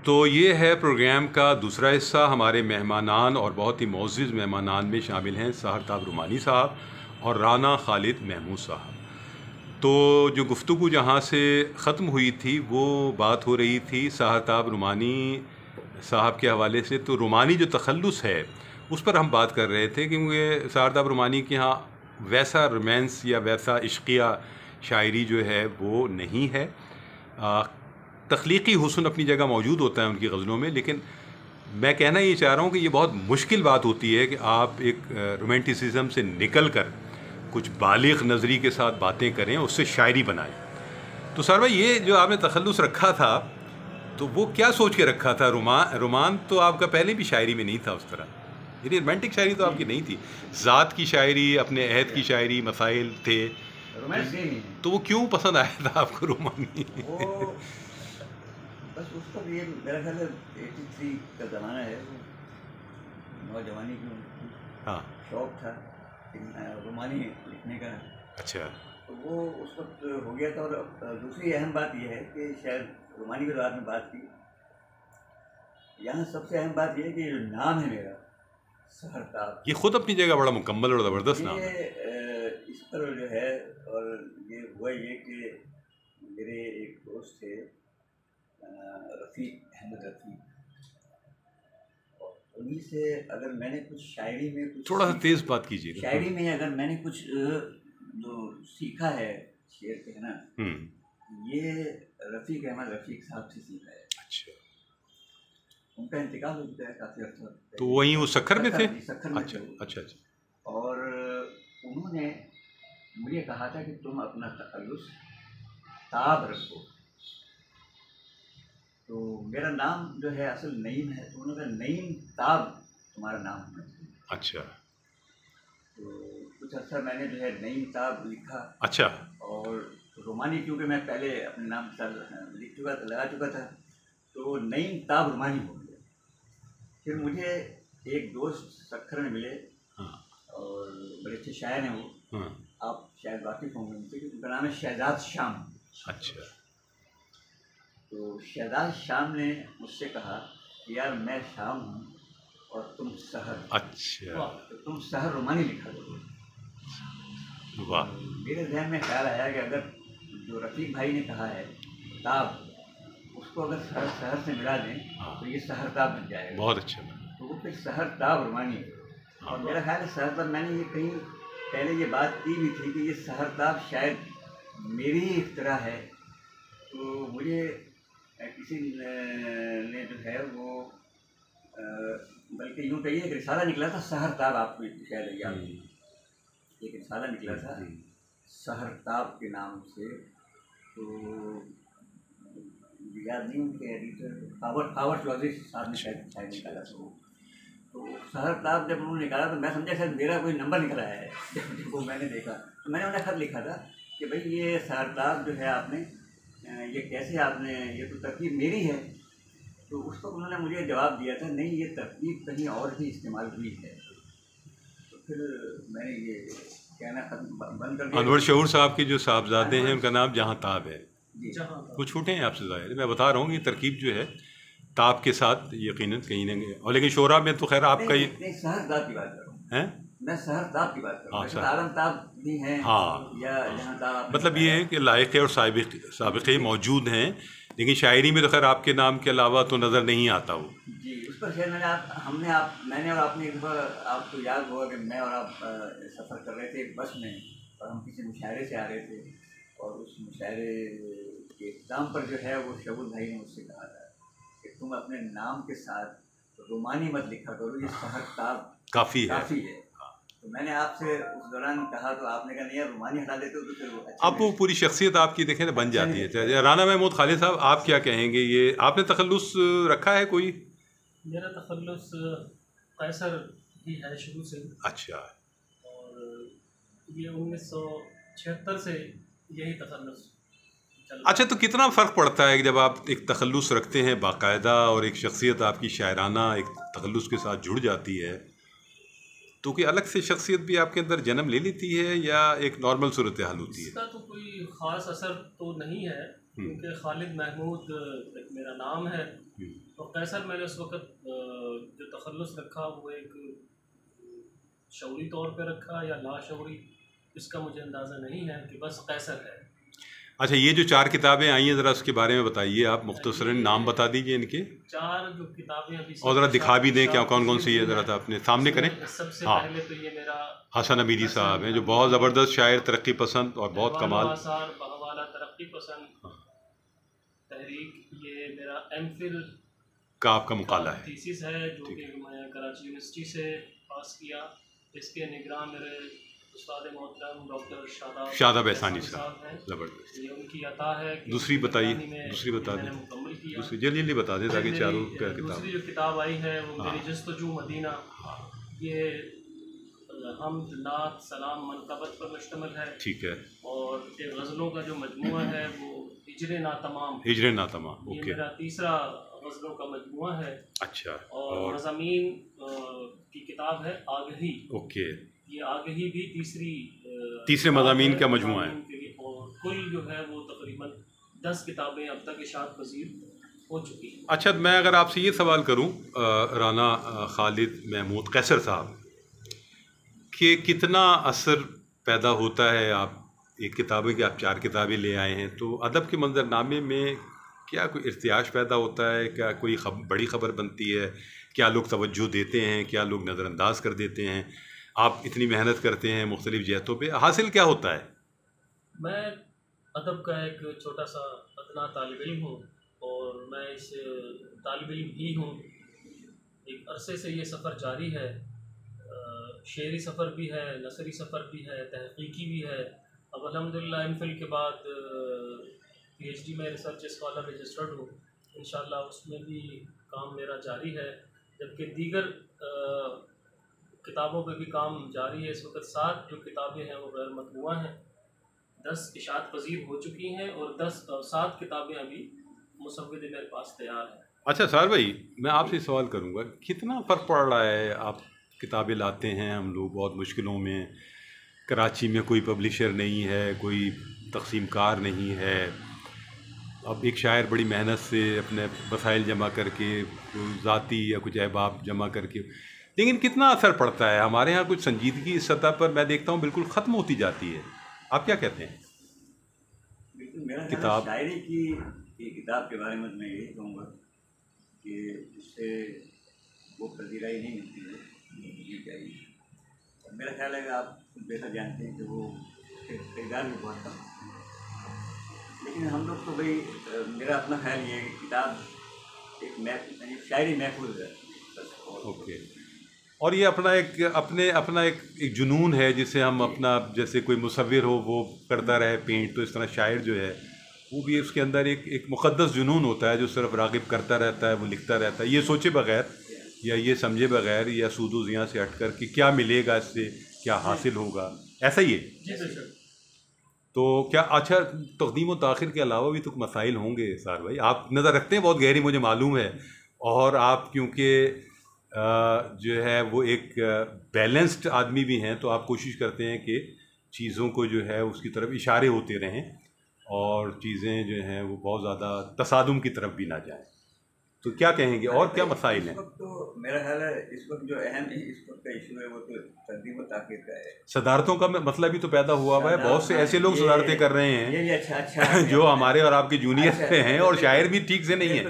तो ये है प्रोग्राम का दूसरा हिस्सा। हमारे मेहमानान और बहुत ही मोअज़्ज़िज़ मेहमानान में शामिल हैं सहरताब रुमानी साहब और राना खालिद महमूद साहब। तो जो गुफ्तगू जहाँ से ख़त्म हुई थी वो बात हो रही थी सहरताब रुमानी साहब के हवाले से। तो रुमानी जो तख़ल्लुस है उस पर हम बात कर रहे थे, क्योंकि सहरताब रुमानी के यहाँ वैसा रोमांस या वैसा इश्किया शायरी जो है वो नहीं है। तख्लीक़ी हुस्न अपनी जगह मौजूद होता है उनकी गज़लों में, लेकिन मैं कहना ये चाह रहा हूँ कि ये बहुत मुश्किल बात होती है कि आप एक रोमांटिसिज्म से निकल कर कुछ बालिग़ नज़री के साथ बातें करें, उससे शायरी बनाएं। तो सर भाई, ये जो आपने तखल्लुस रखा था तो वो क्या सोच के रखा था? रोमान तो आपका पहले भी शायरी में नहीं था उस तरह, यानी रोमांटिक शायरी तो आपकी नहीं थी। ज़ात की शायरी, अपने अहद की शायरी, मसाइल थे, तो वो क्यों पसंद आया था आपको रुमानी? बस उसका ये मेरा ख्याल है 83 का ज़माना है, वो नौजवानी की हाँ, शौक़ था रुमानी लिखने का। अच्छा। तो वो उस वक्त हो गया था। और दूसरी अहम बात यह है कि शायद रुमानी के जो आपने बात की, यहाँ सबसे अहम बात यह है कि जो नाम है मेरा सहरताब, ये खुद अपनी जगह बड़ा मुकम्मल और ज़बरदस्त नाम है। इस पर जो है, और ये हुआ ये कि मेरे एक दोस्त थे रफ़ीक अहमद रफ़ीक, और उन्हीं से अगर मैंने कुछ शायरी में कुछ थोड़ा सा तेज़ बात कीजिएगा। शायरी में अगर मैंने कुछ जो सीखा है शेर कहना, ये रफ़ीक अहमद रफ़ीक साहब से सीखा है। अच्छा, उनका इंतकाल हो चुका है काफ़ी अर्सा। तो वहीं वो सखर में थे? सखर में अच्छा थे। अच्छा अच्छा। और उन्होंने मुझे कहा था कि तुम अपना तखल्लुस ताब रखो। तो मेरा नाम जो है असल नईम है, तो उन्होंने कहा नईम ताब तुम्हारा नाम होना चाहिए। अच्छा, तो कुछ अर्सा मैंने जो है नईम ताब लिखा। अच्छा। और रुमानी क्योंकि मैं पहले अपने नाम के साथ लिख चुका था, लगा चुका था, तो नईम ताब रुमानी हो गया। फिर मुझे एक दोस्त सखर में मिले, और बड़े अच्छे शायर हैं वो, आप शायद वाकिफ़ होंगे उनसे, क्योंकि उनका नाम है शहजाद शाम। अच्छा। तो शहजाद शाम ने मुझसे कहा कि यार मैं शाम हूँ और तुम सहर। अच्छा, तो तुम सहर रुमानी लिखा करो। वाह। मेरे जहन में ख्याल आया कि अगर जो रफ़ीक भाई ने कहा है ताब, उसको अगर सहर से मिला दें तो ये सहर ताब बन जाएगा। बहुत अच्छा। तो वो फिर सहर ताब रुमानी। और मेरा ख्याल है सहर ताब, मैंने ये कहीं पहले ये बात की भी थी कि ये सहर ताब शायद मेरी ही इख्तिरा है। तो मुझे किसी ने जो है वो बल्कि यूँ कहिए एक रिसाला निकला था सहरताब, आपको शायद याद, एक रिसाला निकला था सहरताब के नाम से। तो याद नहीं, उनके एडिटर पावर चौधरी साहब ने शायद निकाला था। तो सहरताब जब उन्होंने निकाला तो मैं समझा शायद मेरा कोई नंबर निकला है। जब वो मैंने देखा तो मैंने उन्हें खत लिखा था कि भाई ये सहरताब जो है आपने ये कैसे आपने, ये तो तरकीब मेरी है। तो उस वक्त उन्होंने मुझे जवाब दिया था, नहीं ये तरकीब कहीं और भी इस्तेमाल हुई है। तो फिर मैंने ये कहना बंद कर दिया। अनवर शऊर साहब के जो साहबजादे हैं उनका नाम जहाँ ताब है। कुछ छूटे हैं आपसे ज़ाहिर, मैं बता रहा हूँ ये तरकीब जो है ताब के साथ यकीनन कहीं ना कहीं, और लेकिन शोरा में तो खैर आपका ये सहरताब की बात कर रहा हूँ, हैं, मैं सहरताब की बात कर रहा हूँ। आलमताब भी हैं, हाँ, या जहाँ मतलब ये है कि लायक़े और साबिक़े मौजूद हैं, लेकिन शायरी में तो खैर आपके नाम के अलावा तो नज़र नहीं आता वो। जी, उस पर शायद मैंने और आपने एक बार, आपको याद होगा कि मैं और आप सफ़र कर रहे थे एक बस में, और हम किसी मुशायरे से आ रहे थे, और उस मुशायरे के इख्तिताम पर जो है वो शबुल भाई ने मुझसे कहा था कि तुम अपने नाम के साथ रुमानी मत लिखा करो, ये सहरताब काफ़ी है। तो मैंने आपसे उस दौरान कहा तो आपने कहा नहीं यार रुमानी हटा देते हो तो फिर वो अब वो पूरी शख्सियत आपकी देखें तो बन जाती है। राना महमूद खालिद साहब, आप क्या कहेंगे? ये आपने तखल्लुस रखा है कोई? मेरा तखल्लुस कैसर ही है शुरू से। अच्छा, और ये 1976 से यही तखल्लुस। अच्छा, तो कितना फ़र्क पड़ता है जब आप एक तखल्लुस रखते हैं बाकायदा, और एक शख्सियत आपकी शायराना एक तखल्लुस के साथ जुड़ जाती है, तो कि अलग से शख्सियत भी आपके अंदर जन्म ले लेती है या एक नॉर्मल सूरत हाल होती है? इसका तो कोई ख़ास असर तो नहीं है, क्योंकि खालिद महमूद मेरा नाम है, कैसर मैंने उस वक़्त जो तखल्लुस रखा वो एक शऊरी तौर पे रखा या लाशऊरी, इसका मुझे अंदाज़ा नहीं है कि बस कैसर है। अच्छा, ये जो 4 किताबें आई हैं ज़रा उसके बारे में बताइए आप, मुख्तसरन नाम बता दीजिए इनके, 4 जो किताबें अभी और ज़रा दिखा भी दें क्या कौन कौन सी है, ज़रा अपने सामने करें। सबसे हाँ, पहले तो ये मेरा हसन अमीरी साहब हैं जो बहुत ज़बरदस्त शायर, तरक्की पसंद और बहुत कमाल। आसार बहवाला तरक्की पसंद तहरीक, ये मेरा एमफिल का आपका मुकाला है। थीसिस है जो कि मैं कराची यूनिवर्सिटी से पास किया। इसके निगरां मेरे उस्ताद मोहतरम डॉक्टर शादाब एहसानी साहब हैं। ज़बरदस्त। ये उनकी अता है। दूसरी बताइए, दूसरी बता दें, मुकम्मल किया। दूसरी जल्दी जल्दी बता दें ताकि चारों क्या किताब। दूसरी जो किताब आई है वो हाँ। मेरी जस्तजू मदीना, ये हम्द नात सलाम मनक़बत पर मुश्तमिल है। ठीक है। और एक गज़लों का जो मजमुआ है वो हिजरे नातमाम, हिजरे नातमा, ये ओके। मेरा तीसरा गज़लों का मजमुआ है। अच्छा, और मज़ामीन की किताब है आगही, ओके। ये आगही भी तीसरे मज़ामीन का मजमुआ है। और कुल जो है वो तकरीबन 10 किताबें अब तक इशाअत पज़ीर हो चुकी हैं। अच्छा, मैं अगर आपसे ये सवाल करूं राना खालिद महमूद कैसर साहब, कि कितना असर पैदा होता है, आप एक किताबें की आप 4 किताबें ले आए हैं, तो अदब के मंजरनामे में क्या कोई इर्तियाश पैदा होता है, क्या कोई बड़ी ख़बर बनती है, क्या लोग तवज्जो देते हैं, क्या लोग नज़रअंदाज कर देते हैं, आप इतनी मेहनत करते हैं मुख्तलिफ़ जहतों पे, हासिल क्या होता है? मैं अदब का एक छोटा सा अदना तालिब इल्म हूँ और मैं इस तालिब इल्म ही हूँ। एक अरसे से ये सफ़र जारी है, शेरी सफ़र भी है, नसरी सफ़र भी है, तहक़ीक़ी भी है। अब अल्हम्दुलिल्लाह एमफिल के बाद पीएचडी में रिसर्च स्कॉलर रजिस्टर्ड हूँ, इंशाअल्लाह उसमें भी काम मेरा जारी है। जबकि दीगर किताबों पे भी काम जारी है। इस वक्त 7 जो किताबें हैं वो गैर मतबूआ हैं, 10 इशाअत पज़ीर हो चुकी हैं और 7 किताबें अभी मुसव्विदे मेरे पास तैयार हैं। अच्छा सार भाई, मैं आपसे सवाल करूंगा, कितना फ़र्क पड़ रहा है, आप किताबें लाते हैं, हम लोग बहुत मुश्किलों में, कराची में कोई पब्लिशर नहीं है, कोई तक़सीमकार नहीं है, अब एक शायर बड़ी मेहनत से अपने वसाइल जमा करके, ज़ाती या कुछ अहबाब जमा करके, लेकिन कितना असर पड़ता है हमारे यहाँ, कुछ संजीदगी इस सतह पर मैं देखता हूँ बिल्कुल ख़त्म होती जाती है। आप क्या कहते हैं? बिल्कुल, मेरा किताब शायरी की किताब के बारे में मैं यही कहूँगा कि इससे वो पजीराई नहीं मिलती चाहिए। और मेरा ख्याल है कि आप बेहतर जानते हैं कि वो खरीदार भी बहुत कम, लेकिन हम लोग तो भाई, मेरा अपना ख्याल ये है कि किताब एक शायरी महफूज है। ओके। और ये अपना एक जुनून है जिसे हम अपना, जैसे कोई मुसव्विर हो वो करता रहे पेंट, तो इस तरह शायर जो है वो भी उसके अंदर एक मुक़द्दस जुनून होता है जो सिर्फ राग़िब करता रहता है, वो लिखता रहता है, ये सोचे बगैर या ये समझे बगैर या सूदो ज़ियां से हट कर कि क्या मिलेगा इससे, क्या हासिल होगा, ऐसा ही है। तो क्या अच्छा, तक़दीम व ताख़िर के अलावा भी तो मसाइल होंगे सार भाई, आप नज़र रखते हैं बहुत गहरी, मुझे मालूम है, और आप क्योंकि जो है वो एक बैलेंस्ड आदमी भी हैं, तो आप कोशिश करते हैं कि चीज़ों को जो है उसकी तरफ इशारे होते रहें और चीज़ें जो हैं वो बहुत ज़्यादा तसादुम की तरफ भी ना जाएं। तो क्या कहेंगे, और क्या मसाइल हैं? इस वक्त तो मेरा ख्याल है इस वक्त जो अहम इस वक्त का इशू है वो तो तक़दीम व ताख़ीर का है। सदारतों का मतलब भी तो पैदा हुआ है, बहुत से ऐसे लोग सदारतें कर रहे हैं, ये अच्छा जो हमारे और आपके जूनियर हैं, और शायर भी ठीक से नहीं है,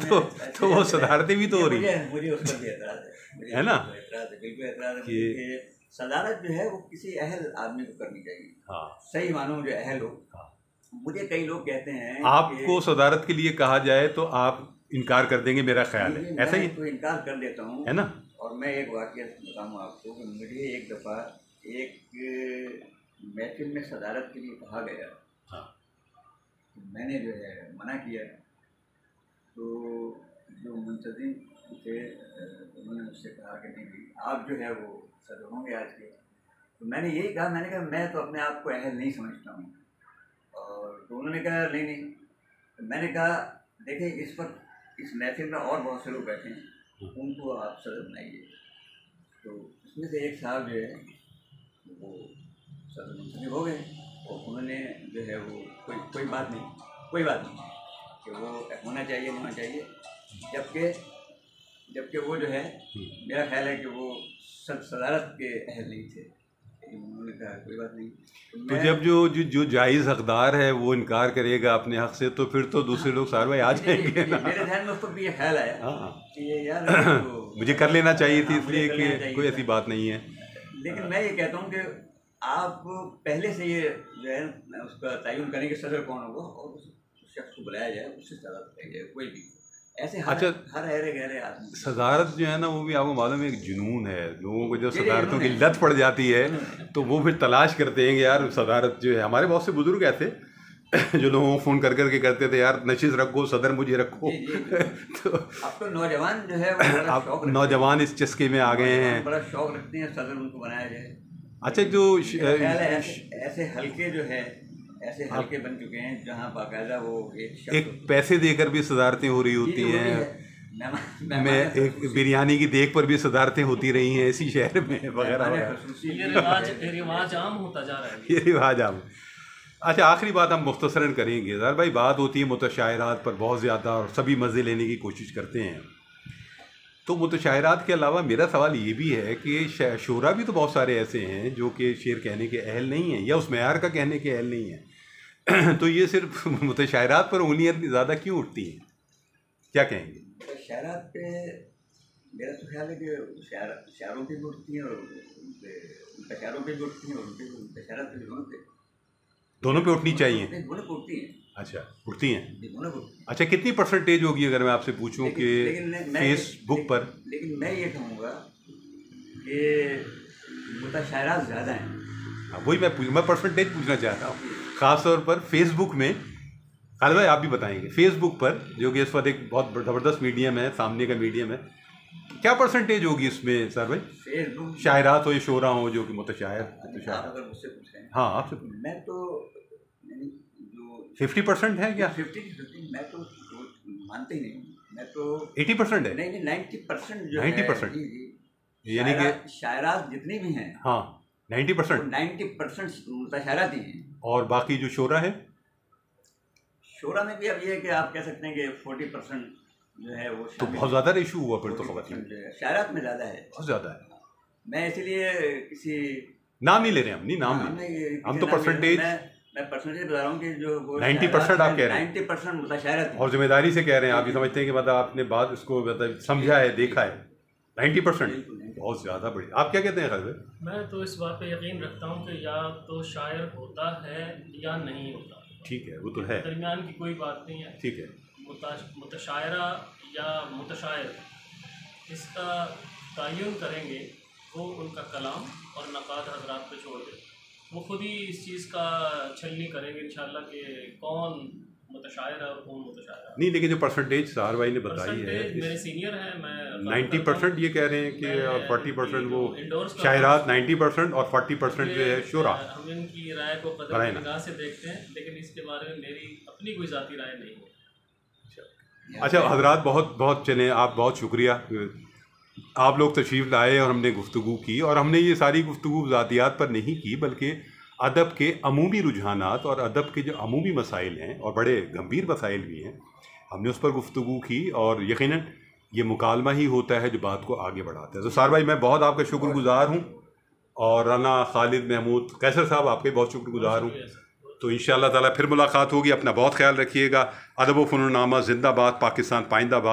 तो वो सदारतें भी तो हो रही हैं। मुझे उस पर भी एतराज़ है ना, बिल्कुल एतराज़ है कि सदारत जो है वो किसी अहल आदमी को करनी चाहिए। हाँ, सही मानो जो अहल हो। मुझे कई लोग कहते हैं आपको सदारत के लिए कहा जाए तो आप इनकार कर देंगे, मेरा ख्याल है ऐसा ही तो इनकार कर देता हूँ, है ना। और मैं एक वाक़या बताऊँ आपको कि मुझे एक दफ़ा एक महफिल में सदारत के लिए कहा गया। हाँ, मैंने जो है मना किया, तो जो मुंतज़िम थे उन्होंने मुझसे कहा कि नहीं आप जो है वो सदर होंगे आज के। तो मैंने यही कहा, मैंने कहा मैं तो अपने आप को अहल नहीं समझता हूँ। और तो उन्होंने कहा नहीं, तो मैंने कहा देखिए इस वक्त इस महफिल में और बहुत से लोग बैठे हैं, उनको आप सदर बनाइए। तो उसमें से एक साहब जो है वो सदर मुंतखब हो गए, और उन्होंने जो है वो कोई बात नहीं कि वो होना चाहिए नहीं होना चाहिए, जबकि वो जो है, मेरा ख्याल है कि वो सदारत के अहल नहीं थे। उन्होंने कहा कोई बात नहीं। तो जब जो जायज़ हकदार है वो इनकार करेगा अपने हक से, तो फिर तो दूसरे लोग सारे भाई आ जाएंगे ना। मेरे ध्यान में उस वक्त भी ये ख्याल आया कि ये यार मुझे कर लेना चाहिए थी, इसलिए कि कोई ऐसी बात नहीं है। लेकिन मैं ये कहता हूँ कि आप पहले से ये जो है उसका तयन करें कि सदर कौन होगा और उस शख्स को बुलाया जाए, उससे सदारत करें जाए, कोई भी ऐसे हर अहरे गहरे आदमी। सदारत जो है ना वो भी आपको मालूम है एक जुनून है, लोगों को जब सदारतों की लत पड़ जाती है तो वो फिर तलाश करते हैं कि यार सदारत जो है। हमारे बहुत से बुजुर्ग ऐसे जो लोगों को फ़ोन कर करके करते थे, यार नशीस रखो, सदर मुझे रखो। तो अब तो नौजवान जो है वो नौजवान इस चस्के में आ गए हैं, बड़ा शौक रखते हैं सदर उनको बनाया जाए। अच्छा, जो ऐसे हल्के जो है ऐसे हल्के बन चुके हैं जहाँ बाकायदा वो एक पैसे देकर भी सदारतें हो रही होती हैं। मैं एक बिरयानी की देख पर भी सदारतें होती रही हैं इसी शहर में वगैरह। ये रिवाज आम होता जा रहा है, ये रिवाज आम। अच्छा, आखिरी बात हम मुख्तसरन करेंगे ज़र भाई। बात होती है मुतशायरात पर बहुत ज़्यादा और सभी मज़े लेने की कोशिश करते हैं। तो मुतशायरात के अलावा मेरा सवाल ये भी है कि शोरा भी तो बहुत सारे ऐसे हैं जो कि शेर कहने के अहल नहीं हैं या उस मेयार का कहने के अहल नहीं हैं। तो ये सिर्फ मुतशायरात पर उंगलियाँ इतनी ज़्यादा क्यों उठती हैं, क्या कहेंगे? मुतशायरात पे मेरा तो ख्याल है कि शायरों पे भी उठती हैं और मुतशायरों पे भी उठती हैं और मुतशायरात पे दोनों पे उठनी चाहिए। दोनों पे उठती हैं। अच्छा, उठती हैं। दोनों पे। अच्छा, कितनी परसेंटेज होगी अगर मैं आपसे पूछूं कि फेसबुक पर? लेकिन मैं ये कहूँगा कि मुतशायरात ज़्यादा हैं। वही मैं परसेंटेज पूछना चाहता हूँ, ख़ास तौर पर फेसबुक में। खालिद भाई आप भी बताएंगे, फेसबुक पर जो कि इस वक्त एक बहुत ज़बरदस्त मीडियम है, सामने का मीडियम है, क्या परसेंटेज होगी इसमें सर भाई? फेसबुक शायरात हो या शोरा हो जो कि मुतशायर। अगर मुझसे पूछें, हाँ आपसे, मैं तो 50% है क्या? 50 मैं तो मानते ही नहीं। मैं तो 80% है। नहीं 90% जो 90%, यानी कि शायरात जितनी भी हैं, हाँ 90% मुतशायरात ही हैं। और बाकी जो शोरा है, शोरा में भी अब ये है कि आप कह सकते हैं कि 40% जो है वो तो बहुत ज़्यादा रेशू हुआ फिर तो। ख़वातीन शायरात में ज़्यादा है, बहुत ज़्यादा है। मैं इसीलिए किसी नाम नहीं ले रहे, हम नहीं नाम नहीं, हम तो परसेंटेज, मैं परसेंटेज बता रहा हूँ कि जो 90% आप कह रहे हैं, 90% मुतशायरात और जिम्मेदारी से कह रहे हैं। आप ये समझते हैं कि मतलब आपने बात इसको मतलब समझा है, देखा है। 90% बहुत ज़्यादा बड़ी। आप क्या कहते हैं खालिद भाई? मैं तो इस बात पे यकीन रखता हूँ कि या तो शायर होता है या नहीं होता। ठीक है, वो तो है, दरमियान की कोई बात नहीं है। ठीक है। मुतशायरा या मुतशायर, इसका तयन करेंगे वो उनका कलाम और नक़ाद हज़रात पे छोड़ दे, वो खुद ही इस चीज़ का छलनी करेंगे इंशाल्लाह कि कौन मुतशायर है और कौन मुतशायर नहीं। लेकिन जो परसेंटेज सार भाई ने बताई है, मेरे सीनियर हैं, मैं 90% ये कह रहे हैं कि, और 40% वो शायरात 90% और 40% जो है शोरा। हम इनकी राय को कदर निगाह से देखते हैं, लेकिन इसके बारे में मेरी अपनी कोई ज़ाती राय नहीं है। अच्छा हजरात, बहुत बहुत चलें, आप बहुत शुक्रिया, आप लोग तशरीफ़ लाए और हमने गुफ्तगू की। और हमने ये सारी गुफ्तगू ज़ातियात पर नहीं की, बल्कि अदब के अमूमी रुझानात और अदब के जो अमूमी मसाइल हैं और बड़े गंभीर मसाइल भी हैं, हमने उस पर गुफ्तगू की। और यकीनन ये मुकालमा ही होता है जो बात को आगे बढ़ाता है। तो सार भाई मैं बहुत आपका शुक्रगुज़ार हूँ, और राना खालिद महमूद कैसर साहब आपके बहुत शुक्रगुज़ार हूँ। तो इंशाअल्लाह ताला फिर मुलाकात होगी। अपना बहुत ख्याल रखिएगा। अदब व फ़नून नामा ज़िंदाबाद, पाकिस्तान पाइंदाबाद।